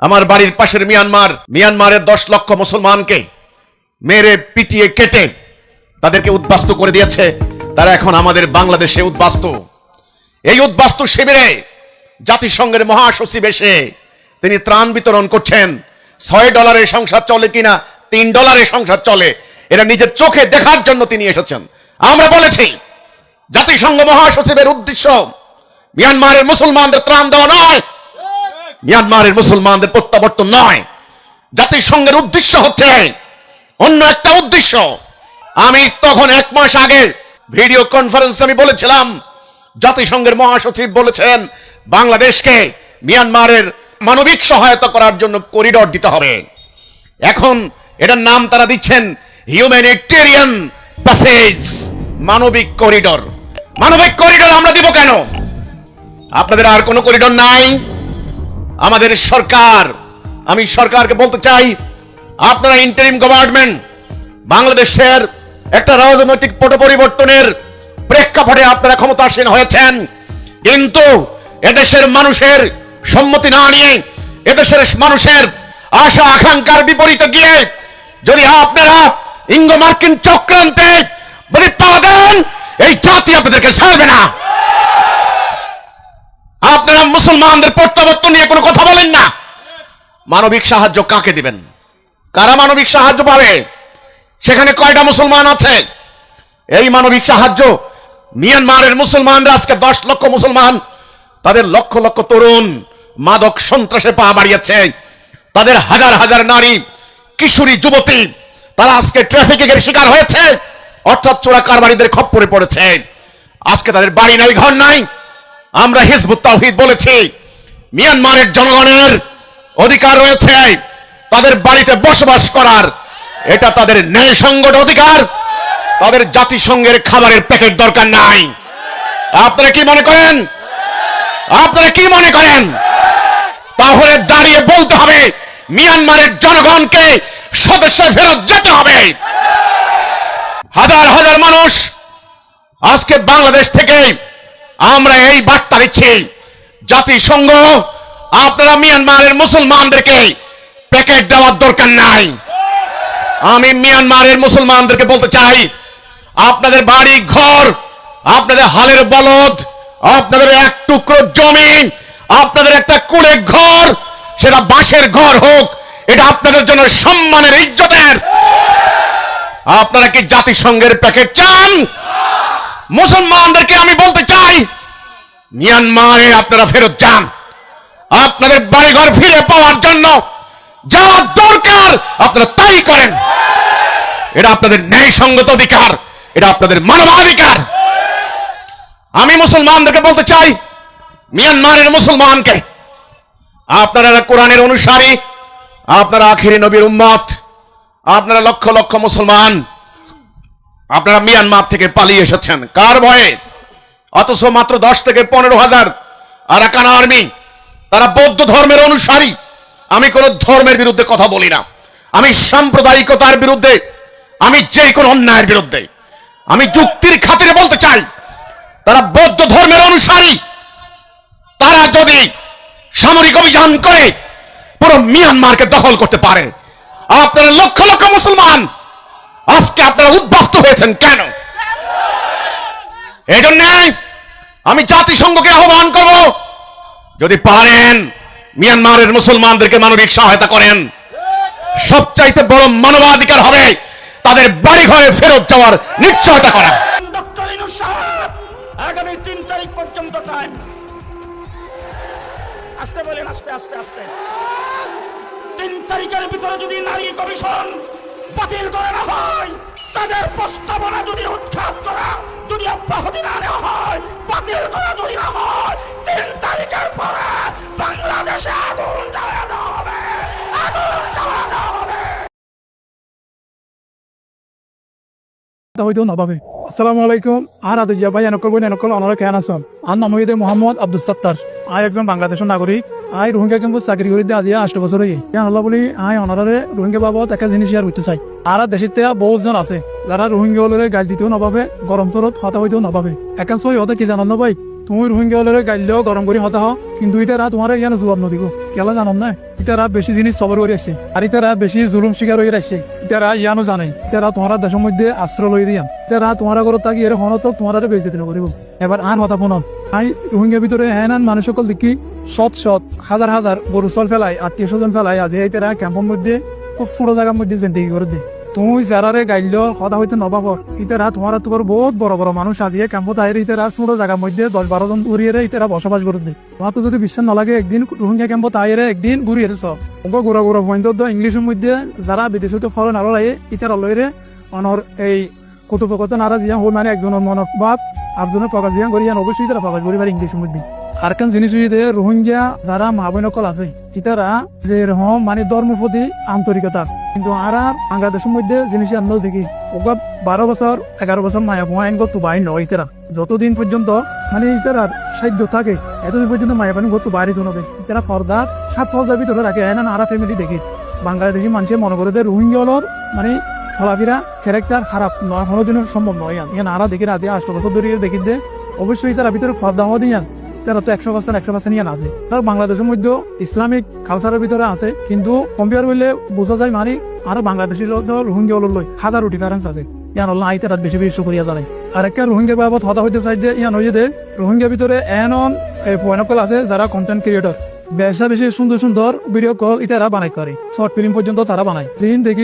আমার বাড়ির পাশের মিয়ানমারের 10 লক্ষ মুসলমানকে মেরে পিটিয়ে কেটে তাদেরকে উদ্বাস্তু করে দিয়েছে। তারা এখন আমাদের বাংলাদেশে উদ্বাস্তু। এই উদ্বাস্তু শিবিরে জাতিসংঘের মহাসচিব এসে তিনি ত্রাণ বিতরণ করছেন। $6 সংসার চলে কিনা $3 সংসার চলে, এরা নিজের চোখে দেখার জন্য তিনি এসেছেন। আমরা বলেছি জাতিসংঘ মহাসচিবের উদ্দেশ্য মিয়ানমারের মুসলমানদের ত্রাণ দেওয়া নয়, মিয়ানমারের মুসলমানদের প্রত্যাবর্তন নয়। জাতিসংঘের উদ্দেশ্য হচ্ছে অন্য একটা উদ্দেশ্য। আমি তখন 1 মাস আগে ভিডিও কনফারেন্সে আমি বলেছিলাম, জাতিসংঘের মহাসচিব বলেছেন বাংলাদেশকে মিয়ানমারের মানবিক সহায়তা করার জন্য করিডোর দিতে হবে। এখন এটার নাম তারা দিচ্ছেন হিউম্যানিটেরিয়ান প্যাসেজ, মানবিক করিডোর। মানবিক করিডোর আমরা দিব কেন? আপনাদের আর কোনো করিডোর নাই? আমাদের সরকার, আমি সরকারকে বলতে চাই, আপনারা ইন্টারিম গভর্নমেন্ট, বাংলাদেশের একটা রাজনৈতিক পট পরিবর্তনের প্রেক্ষাপটে আপনারা ক্ষমতাসীন হয়েছেন, কিন্তু এদেশের মানুষের সম্মতি না নিয়ে, এদেশের মানুষের আশা আকাঙ্ক্ষার বিপরীতে গিয়ে যদি আপনারা ইঙ্গো মার্কিন চক্রান্তে পা দেন, এই জাতি আপনাদেরকে ছাড়বে না। আপনারা মুসলমানদের প্রত্যাবর্তন নিয়ে কোনো কথা বলেন না। মানবিক সাহায্য কাকে দিবেন? কারা মানবিক সাহায্য পাবে? সেখানে কয়টা মুসলমান আছে? এই মানবিক সাহায্য মিয়ানমারের মুসলমানরা আজকে 10 লক্ষ মুসলমান, তাদের লক্ষ লক্ষ তরুণ মাদক সন্ত্রাসে পা বাড়িয়েছে, তাদের হাজার হাজার নারী কিশোরী যুবতী তারা আজকে ট্রাফিকিং এর শিকার হয়েছে, অর্থাৎ চোরা কারবারিদের খপ্পরে পড়েছে। আজকে তাদের বাড়ি নাই, ঘর নাই। আমরা হিজবুত তাওহীদ বলেছি মিয়ানমারের জনগণের অধিকার রয়েছে তাদের বাড়িতে বসবাস করার, এটা তাদের ন্যায়সঙ্গত অধিকার। তাদের জাতিসংঘের খাবারের প্যাকেট দরকার নাই। আপনারা কি মনে করেন? আপনারা কি মনে করেন? তাহলে দাঁড়িয়ে বলতে হবে মিয়ানমারের জনগণকে স্বদেশে ফেরত যেতে হবে। হাজার হাজার মানুষ আজকে বাংলাদেশ থেকে আমরা এই বার্তা দিচ্ছি, জাতিসংঘ আপনারা মিয়ানমারের মুসলমানদেরকে প্যাকেট দেওয়ার দরকার নাই। আমি মিয়ানমারের মুসলমানদেরকে বলতে চাই, আপনাদের বাড়ি ঘর, আপনাদের হালের বলদ, আপনাদের এক টুকরো জমি, আপনাদের একটা কুড়ে ঘর, সেটা বাঁশের ঘর হোক, এটা আপনাদের জন্য সম্মানের, ইজ্জতের। আপনারা কি জাতিসংঘের প্যাকেট চান? মুসলমানদেরকে আমি বলতে চাই, মিয়ানমারে আপনারা ফেরত যান। আপনাদের বাড়িঘর ফিরে পাওয়ার জন্য যা দরকার আপনারা তাই করেন। এটা আপনাদের ন্যায়সঙ্গত অধিকার, এটা আপনাদের মানবাধিকার। আমি মুসলমানদেরকে বলতে চাই, মিয়ানমারের মুসলমানকে, আপনারা কোরআনের অনুসারী, আপনারা আখিরি নবীর উম্মত, আপনারা লক্ষ লক্ষ মুসলমান, আপনারা মিয়ানমার থেকে পালিয়ে এসেছেন কার ভয়ে? অথচ মাত্র 10 থেকে 15,000 আরাকান আর্মি, তারা বৌদ্ধ ধর্মের অনুসারী। আমি কোন ধর্মের বিরুদ্ধে কথা বলি না, আমি সাম্প্রদায়িকতার বিরুদ্ধে, আমি যে কোনো অন্যায়ের বিরুদ্ধে। আমি যুক্তির খাতিরে বলতে চাই, তারা বৌদ্ধ ধর্মের অনুসারী, তারা যদি সামরিক অভিযান করে পুরো মিয়ানমারকে দখল করতে পারে, আপনারা লক্ষ লক্ষ মুসলমান আজকে আপনারা উদ্বাস্তু হয়েছেন কেন? এই জন্য আমি জাতিসংঘকে আহ্বান করব, যদি পারেন মিয়ানমারের মুসলমানদেরকে মানবিক সহায়তা করেন। সবচাইতে বড় মানবাধিকার হবে তাদের বাড়ি ঘরে ফেরত যাওয়ার নিশ্চয়তা করা। ডক্টর ইউনূস সাহেব আগামী 3 তারিখ পর্যন্ত টাইম, আস্তে বলেন, আস্তে আস্তে আস্তে, 3 তারিখের ভিতরে যদি নারী কমিশন বাতিল করে না হয়, তাদের প্রস্তাবনা যদি উৎখাত করা, যদি অব্যাহতি না নেওয়া হয়, বাতিল করা যদি না হয়, 3 তারিখের পরে বাংলাদেশে আগুন জ্বালানো দেওয়া হবে, আগুন জ্বালানো দেওয়া হবে। আসসালামু আলাইকুম। আর আদুজিয়া ভাই এনকল বই এনকল অনারা কেন আছেন? আর নাম হইতে মোহাম্মদ আব্দুল সত্তার। আই একজন বাংলাদেশের নাগরিক। আই রোহিঙ্গা ক্যাম্পে চাকরি করে দিয়ে আজিয়া 8 বছর হয়ে আল্লাহ বলি আই অনারে রোহিঙ্গা বাবদ একটা জিনিস শেয়ার করতে চাই। আর দেশের থেকে বহুজন আছে যারা রোহিঙ্গা হলে গাল দিতেও নভাবে, গরম চরত হতা হইতেও নভাবে। এখন সই হতে কি জানান না ভাই, তুমি রোহিঙ্গা হলে গাইলেও গরম করে হতা হ কিন্তু ইতারা তোমার ইয়ানো জবাব নদিব কেলা জানাম না ইতারা বেশি জিনিস সবর করে আসছে আর ইতারা বেশি জুলুম শিকার হয়ে আসছে ইতারা ইয়ানো জানে ইতারা তোমার দেশের মধ্যে আশ্রয় লই দিয়াম ইতারা তোমার ঘর থাকি এর হনত তোমার বেঁচে দিন করিব এবার আর হতা ফোন আই রোহিঙ্গার ভিতরে হ্যাঁ মানুষ সকল দেখি শত শত হাজার হাজার গরু চল ফেলাই আত্মীয় স্বজন ফেলাই আজ ইতারা ক্যাম্পের মধ্যে খুব ছোট জায়গার মধ্যে জিন্দেগি করে দে তুমি যারারে গাইল কথা হইতে নবাব ইতারা তোমার তোমার বহুত বড় বড় মানুষ আজিয়ে ক্যাম্পত আইরে ইতারা ছোট জায়গার মধ্যে 10-12 জন ঘুরিয়ে ইতারা বসবাস করে দে তোমার তো যদি বিশ্বাস নালাগে একদিন রোহিঙ্গা ক্যাম্পত আইরে একদিন ঘুরিয়ে সব ওগো গোড়া গোড়া পয়েন্ট ইংলিশের মধ্যে যারা বিদেশে তো ফরেন আরো লাগে ইতারা লইরে অনর এই কথোপকথন আর জিয়া হল মানে একজনের মনের ভাব আরেকজনের প্রকাশ জিয়া করিয়া অবশ্যই তারা প্রকাশ করিবার ইংলিশের মধ্যে আর কেন জিনিস হইতে রোহিঙ্গা যারা মা বোনকল আছে ইতারা যে রকম মানে ধর্মের প্রতি আন্তরিকতা কিন্তু আর বাংলাদেশের মধ্যে জিনিস আমরা দেখি ওগা 12 বছর 11 বছর মায়া পোয়া এন গত বাইর নয় ইতারা যতদিন পর্যন্ত মানে ইতারার সাহায্য থাকে এতদিন পর্যন্ত মায়া পানি গত বাইরে জনবে ইতারা ফর্দা 7 ফর্দার ভিতরে রাখে না আরা ফ্যামিলি দেখি বাংলাদেশি মানুষের মনে করে রোহিঙ্গা হল মানে চলাফেরা ক্যারেক্টার খারাপ নয় কোনোদিনও সম্ভব নয় ইয়ান আরা দেখি রাতে 8 বছর ধরে দেখি দে অবশ্যই তারা ভিতরে ফর্দা হওয়া দিয়ান তারা তো 100% ইয়ান আছে আর বাংলাদেশের মধ্যে ইসলামিক কালচারের ভিতরে আছে কিন্তু কম্পেয়ার করলে বোঝা যায় মানে আর বাংলাদেশি রোহিঙ্গা লই হাজার ডিফারেন্স আছে ইয়ান হল আই তারা বেশি বেশি করিয়া জানাই আর একটা রোহিঙ্গা বাবদ হতা হইতে চাই যে ইয়ান হয়ে যে রোহিঙ্গার ভিতরে এমন পয়েন্টকল আছে যারা কন্টেন্ট ক্রিয়েটর বেশি বেশি সুন্দর সুন্দর ভিডিও কল ইতারা বানাই করে শর্ট ফিল্ম পর্যন্ত তারা বানায় দিন দেখি